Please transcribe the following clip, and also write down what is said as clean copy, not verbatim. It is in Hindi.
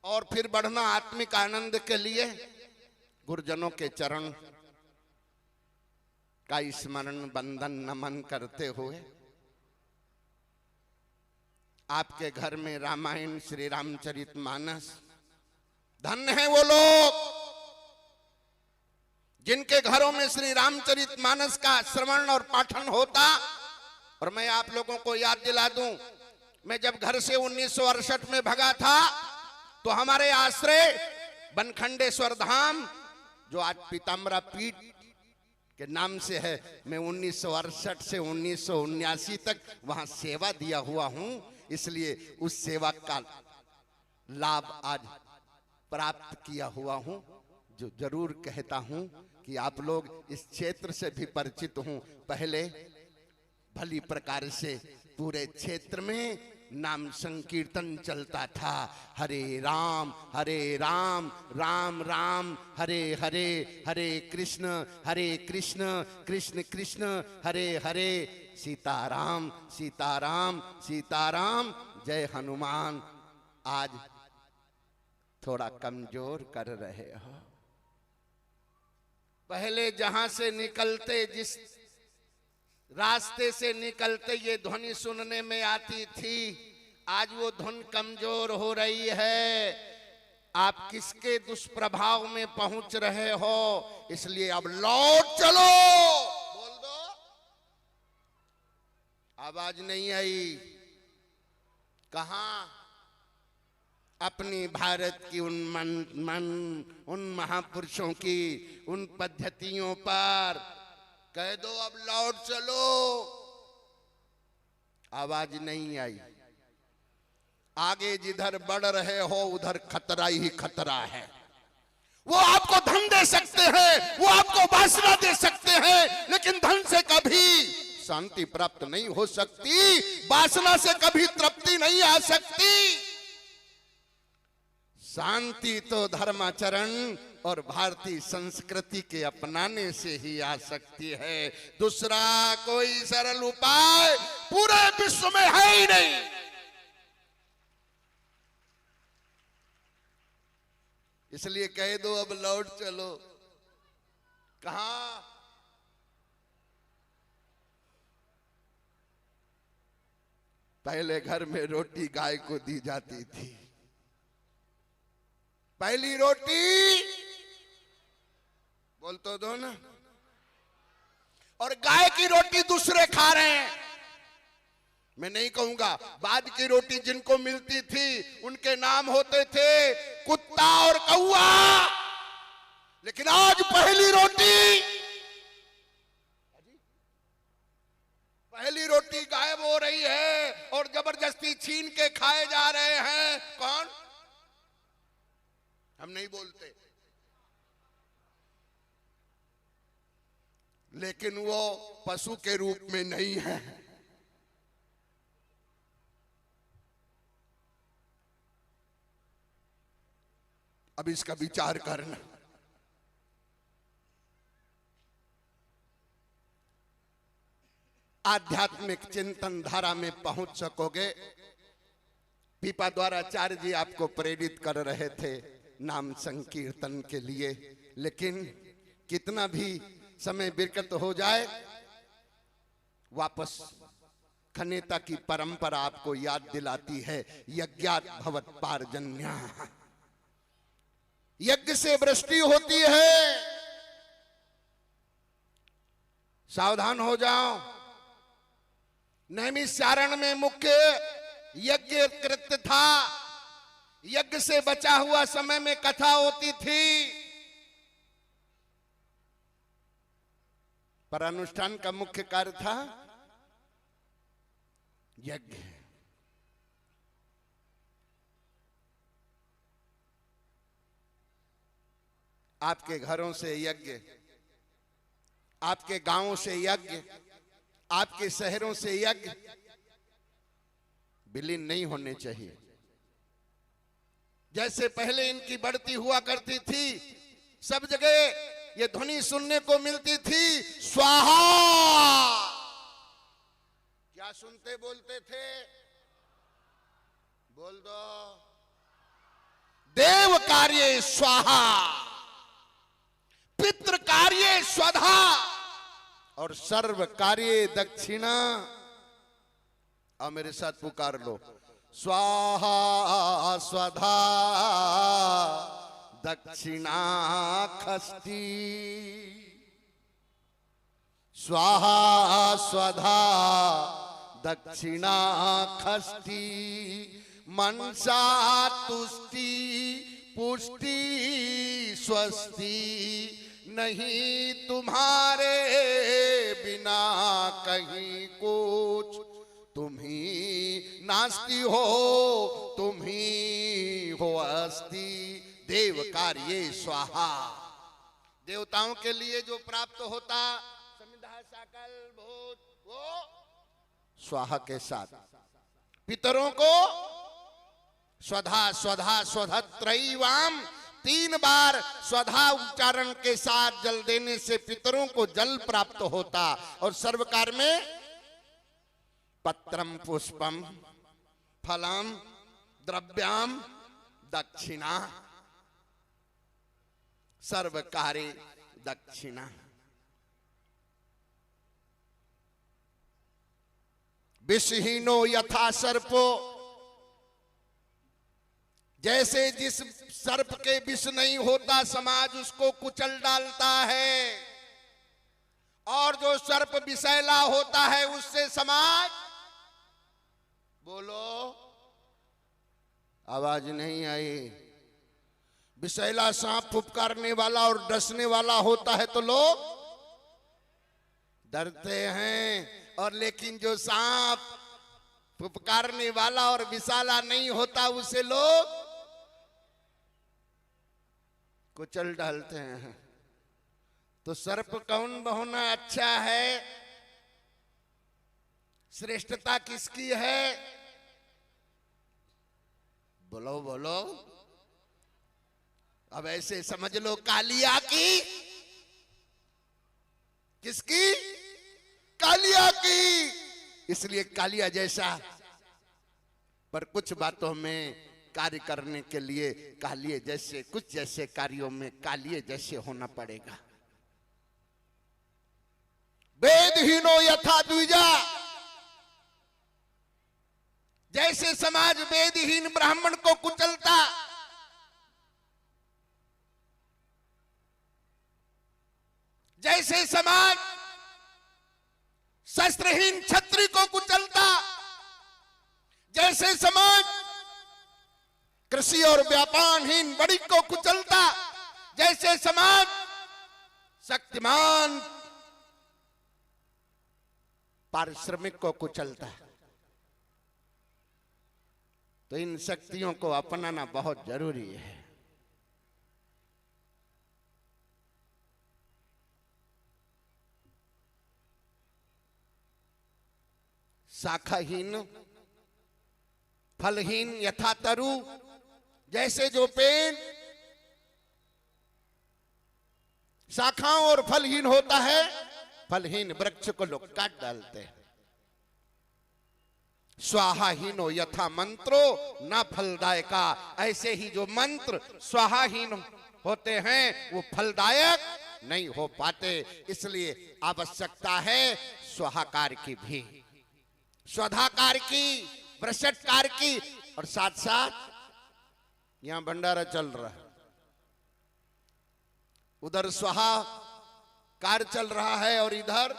और फिर बढ़ना आत्मिक आनंद के लिए गुरुजनों के चरण का स्मरण वंदन नमन करते हुए आपके घर में रामायण श्री रामचरितमानस, धन्य है वो लोग जिनके घरों में श्री रामचरितमानस का श्रवण और पाठन होता। और मैं आप लोगों को याद दिला दूं, मैं जब घर से 1968 में भगा था तो हमारे आश्रय बनखंडेश्वर धाम, जो आज पीताम्बरा पीठ के नाम से है, मैं 1968 से 1979 तक वहां सेवा दिया हुआ हूं, इसलिए उस सेवा का लाभ आज प्राप्त किया हुआ हूं। जो जरूर कहता हूं कि आप लोग इस क्षेत्र से भी परिचित हूं। पहले भली प्रकार से पूरे क्षेत्र में नाम संकीर्तन चलता था, हरे राम राम राम हरे हरे, हरे कृष्ण कृष्ण कृष्ण हरे हरे, सीताराम सीताराम सीताराम, जय हनुमान। आज थोड़ा कमजोर कर रहे हो। पहले जहां से निकलते, जिस रास्ते से निकलते ये ध्वनि सुनने में आती थी, आज वो धुन कमजोर हो रही है। आप किसके दुष्प्रभाव में पहुंच रहे हो, इसलिए अब लौट चलो। बोल दो, आवाज नहीं आई। कहां? अपनी भारत की उन महापुरुषों की उन पद्धतियों पर कह दो अब लौट चलो। आवाज नहीं आई। आगे जिधर बढ़ रहे हो उधर खतरा ही खतरा है। वो आपको धन दे सकते हैं, वो आपको वासना दे सकते हैं, लेकिन धन से कभी शांति प्राप्त नहीं हो सकती, वासना से कभी तृप्ति नहीं आ सकती। शांति तो धर्माचरण और भारतीय संस्कृति के अपनाने से ही आ सकती है। दूसरा कोई सरल उपाय पूरे विश्व में है ही नहीं। इसलिए कह दो अब लौट चलो। कहां? पहले घर में रोटी गाय को दी जाती थी, पहली रोटी, बोल तो दो ना। और गाय की रोटी दूसरे खा रहे हैं। मैं नहीं कहूंगा, बाद की रोटी जिनको मिलती थी उनके नाम होते थे कुत्ता और कौआ, लेकिन आज पहली रोटी गायब हो रही है और जबरदस्ती छीन के खाए जा रहे हैं। कौन? हम नहीं बोलते, लेकिन वो पशु के रूप में नहीं है। अब इसका विचार करना। आध्यात्मिक चिंतन धारा में पहुंच सकोगे। पीपा द्वाराचार्य जी आपको प्रेरित कर रहे थे नाम संकीर्तन के लिए, लेकिन कितना भी समय विरक्त हो जाए, वापस खनेता की परंपरा आपको याद दिलाती है, यज्ञात् भवत् पार्जन्यः, यज्ञ से वृष्टि होती है। सावधान हो जाओ। नैमिषारण्य में मुख्य यज्ञ कृत्य था। यज्ञ से बचा हुआ समय में कथा होती थी, पर अनुष्ठान का मुख्य कार्य था यज्ञ। आपके घरों से यज्ञ, आपके गांवों से यज्ञ, आपके शहरों से यज्ञ विलीन नहीं होने चाहिए। जैसे पहले इनकी बढ़ती हुआ करती थी, सब जगह ये ध्वनि सुनने को मिलती थी, स्वाहा। क्या सुनते बोलते थे? बोल दो। कार्ये स्वाहा, पितृ कार्ये स्वधा और सर्व कार्ये दक्षिणा। अब मेरे साथ पुकार लो, स्वाहा स्वधा दक्षिणा खस्ती, स्वाहा स्वधा दक्षिणा खस्ती, मनसा तुष्टि पुष्टि स्वस्ति, नहीं तुम्हारे बिना कहीं कुछ, तुम ही नास्ति हो, तुम ही हो अस्ति। देव कार्ये स्वाहा, देवताओं के लिए जो प्राप्त होता समिधा सकल भूत वो स्वाहा के साथ, पितरों को स्वधा स्वधा स्वधत्रैवाम, 3 बार स्वधा उच्चारण के साथ जल देने से पितरों को जल प्राप्त होता। और सर्वकार में पत्रम पुष्पम फलम द्रव्याम दक्षिणा, सर्वकारे दक्षिणा। विषहीनो यथा सर्पो, जैसे जिस सर्प के विष नहीं होता समाज उसको कुचल डालता है, और जो सर्प विषैला होता है उससे समाज, बोलो आवाज नहीं आई, विषैला सांप फुफकारने वाला और डसने वाला होता है तो लोग डरते हैं, और लेकिन जो सांप फुफकारने वाला और विषाला नहीं होता उसे लोग कुचल डालते हैं। तो सर्प कौन होना अच्छा है, श्रेष्ठता किसकी है, बोलो बोलो। अब ऐसे समझ लो कालिया की, किसकी, कालिया की। इसलिए कालिया जैसा, पर कुछ बातों में कार्य करने के लिए कालिए जैसे, कुछ जैसे कार्यों में कालिए जैसे होना पड़ेगा। वेदहीनो यथा द्विजा, जैसे समाज वेदहीन ब्राह्मण को कुचलता, जैसे समाज शस्त्रहीन क्षत्रिय को कुचलता, जैसे समाज कृषि और व्यापारहीन वणिक को कुचलता, जैसे समाज शक्तिमान पारिश्रमिक को कुचलता। तो इन शक्तियों को अपनाना बहुत जरूरी है। शाखाहीन फलहीन यथा तरु, जैसे जो पेड़ शाखाओं और फलहीन होता है, फलहीन वृक्ष को लोग काट डालते हैं। स्वाहाहीनो यथा मंत्रो न फलदायका, ऐसे ही जो मंत्र स्वाहाहीन होते हैं वो फलदायक नहीं हो पाते। इसलिए आवश्यकता है स्वाहाकार की भी, स्वधाकार की, वृषटकार की, और साथ साथ यहां भंडारा चल रहा है, उधर स्वाहा कार्य चल रहा है और इधर